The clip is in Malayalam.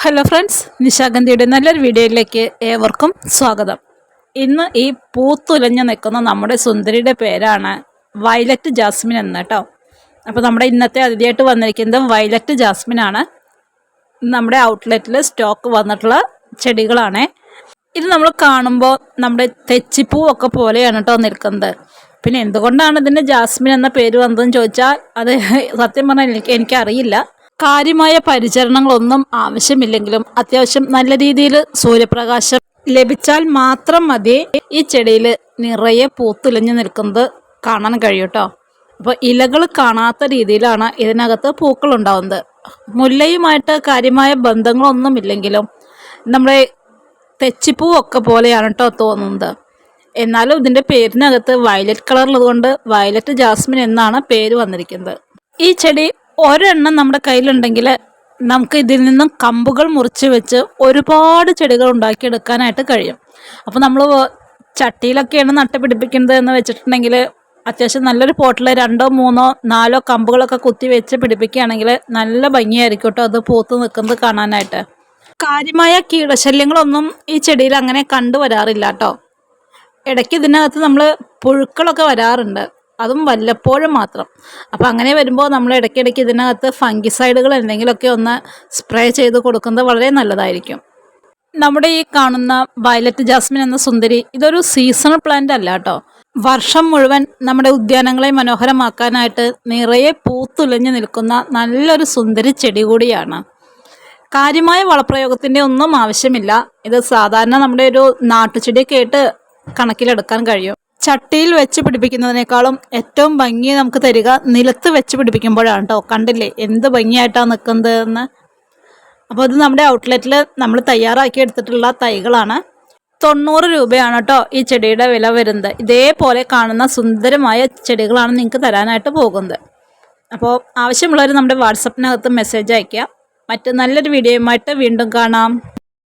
ഹലോ ഫ്രണ്ട്സ്, നിശാഗന്ധിയുടെ നല്ലൊരു വീഡിയോയിലേക്ക് ഏവർക്കും സ്വാഗതം. ഇന്ന് ഈ പൂത്തുലഞ്ഞു നിൽക്കുന്ന നമ്മുടെ സുന്ദരിയുടെ പേരാണ് വയലറ്റ് ജാസ്മിൻ എന്ന് കേട്ടോ. അപ്പോൾ നമ്മുടെ ഇന്നത്തെ അതിഥിയായിട്ട് വന്നിരിക്കുന്നത് വയലറ്റ് ജാസ്മിനാണ്. നമ്മുടെ ഔട്ട്ലെറ്റിൽ സ്റ്റോക്ക് വന്നിട്ടുള്ള ചെടികളാണ്. ഇത് നമ്മൾ കാണുമ്പോൾ നമ്മുടെ തെച്ചിപ്പൂവൊക്കെ പോലെയാണ് കേട്ടോ നിൽക്കുന്നത്. പിന്നെ എന്തുകൊണ്ടാണ് ഇതിൻ്റെ ജാസ്മിൻ എന്ന പേര് വന്നതെന്ന് ചോദിച്ചാൽ അത് സത്യം പറഞ്ഞാൽ എനിക്കറിയില്ല. കാര്യമായ പരിചരണങ്ങളൊന്നും ആവശ്യമില്ലെങ്കിലും അത്യാവശ്യം നല്ല രീതിയിൽ സൂര്യപ്രകാശം ലഭിച്ചാൽ മാത്രം മതി ഈ ചെടിയിൽ നിറയെ പൂത്തുലഞ്ഞു നിൽക്കുന്നത് കാണാൻ കഴിയും കേട്ടോ. അപ്പോൾ ഇലകൾ കാണാത്ത രീതിയിലാണ് ഇതിനകത്ത് പൂക്കൾ ഉണ്ടാവുന്നത്. മുല്ലയുമായിട്ട് കാര്യമായ ബന്ധങ്ങളൊന്നുമില്ലെങ്കിലും നമ്മുടെ തെച്ചിപ്പൂവൊക്കെ പോലെയാണ് കേട്ടോ തോന്നുന്നത്. എന്നാലും ഇതിൻ്റെ പേരിനകത്ത് വയലറ്റ് കളറുള്ളതുകൊണ്ട് വയലറ്റ് ജാസ്മിൻ എന്നാണ് പേര് വന്നിരിക്കുന്നത്. ഈ ചെടി ഒരെണ്ണം നമ്മുടെ കയ്യിലുണ്ടെങ്കിൽ നമുക്ക് ഇതിൽ നിന്നും കമ്പുകൾ മുറിച്ച് വെച്ച് ഒരുപാട് ചെടികൾ ഉണ്ടാക്കിയെടുക്കാനായിട്ട് കഴിയും. അപ്പോൾ നമ്മൾ ചട്ടിയിലൊക്കെയാണ് നട്ടുപിടിപ്പിക്കുന്നത് എന്ന് വെച്ചിട്ടുണ്ടെങ്കിൽ അത്യാവശ്യം നല്ലൊരു പോട്ടിൽ 2, 3, 4 കമ്പുകളൊക്കെ കുത്തി വെച്ച് പിടിപ്പിക്കുകയാണെങ്കിൽ നല്ല ഭംഗിയായിരിക്കും കേട്ടോ അത് പൂത്ത് നിൽക്കുന്നത് കാണാനായിട്ട്. കാര്യമായ കീടശല്യങ്ങളൊന്നും ഈ ചെടിയിൽ അങ്ങനെ കണ്ടുവരാറില്ല കേട്ടോ. ഇടയ്ക്ക് ഇതിനകത്ത് നമ്മൾ പുഴുക്കളൊക്കെ വരാറുണ്ട്, അതും വല്ലപ്പോഴും മാത്രം. അപ്പോൾ അങ്ങനെ വരുമ്പോൾ നമ്മൾ ഇടയ്ക്കിടയ്ക്ക് ഇതിനകത്ത് ഫംഗിസൈഡുകൾ എന്തെങ്കിലുമൊക്കെ ഒന്ന് സ്പ്രേ ചെയ്ത് കൊടുക്കുന്നത് വളരെ നല്ലതായിരിക്കും. നമ്മുടെ ഈ കാണുന്ന വയലറ്റ് ജാസ്മിൻ എന്ന സുന്ദരി ഇതൊരു സീസണൽ പ്ലാന്റ് അല്ല കേട്ടോ. വർഷം മുഴുവൻ നമ്മുടെ ഉദ്യാനങ്ങളെ മനോഹരമാക്കാനായിട്ട് നിറയെ പൂത്തുലഞ്ഞു നിൽക്കുന്ന നല്ലൊരു സുന്ദരി ചെടി കൂടിയാണ്. കാര്യമായ വളപ്രയോഗത്തിൻ്റെ ഒന്നും ആവശ്യമില്ല. ഇത് സാധാരണ നമ്മുടെ ഒരു നാട്ടുചെടിയൊക്കെ ആയിട്ട് കണക്കിലെടുക്കാൻ കഴിയും. ചട്ടിയിൽ വെച്ച് പിടിപ്പിക്കുന്നതിനേക്കാളും ഏറ്റവും ഭംഗി നമുക്ക് തരിക നിലത്ത് വെച്ച് പിടിപ്പിക്കുമ്പോഴാണ് കേട്ടോ. കണ്ടില്ലേ എന്ത് ഭംഗിയായിട്ടാണ് നിൽക്കുന്നത് എന്ന്. അപ്പോൾ ഇത് നമ്മുടെ ഔട്ട്ലെറ്റിൽ നമ്മൾ തയ്യാറാക്കി എടുത്തിട്ടുള്ള തൈകളാണ്. 90 രൂപയാണ് കേട്ടോ ഈ ചെടിയുടെ വില വരുന്നത്. ഇതേപോലെ കാണുന്ന സുന്ദരമായ ചെടികളാണ് നിങ്ങൾക്ക് തരാനായിട്ട് പോകുന്നത്. അപ്പോൾ ആവശ്യമുള്ളവർ നമ്മുടെ വാട്സപ്പിനകത്ത് മെസ്സേജ് അയയ്ക്കുക. മറ്റ് നല്ലൊരു വീഡിയോയുമായിട്ട് വീണ്ടും കാണാം.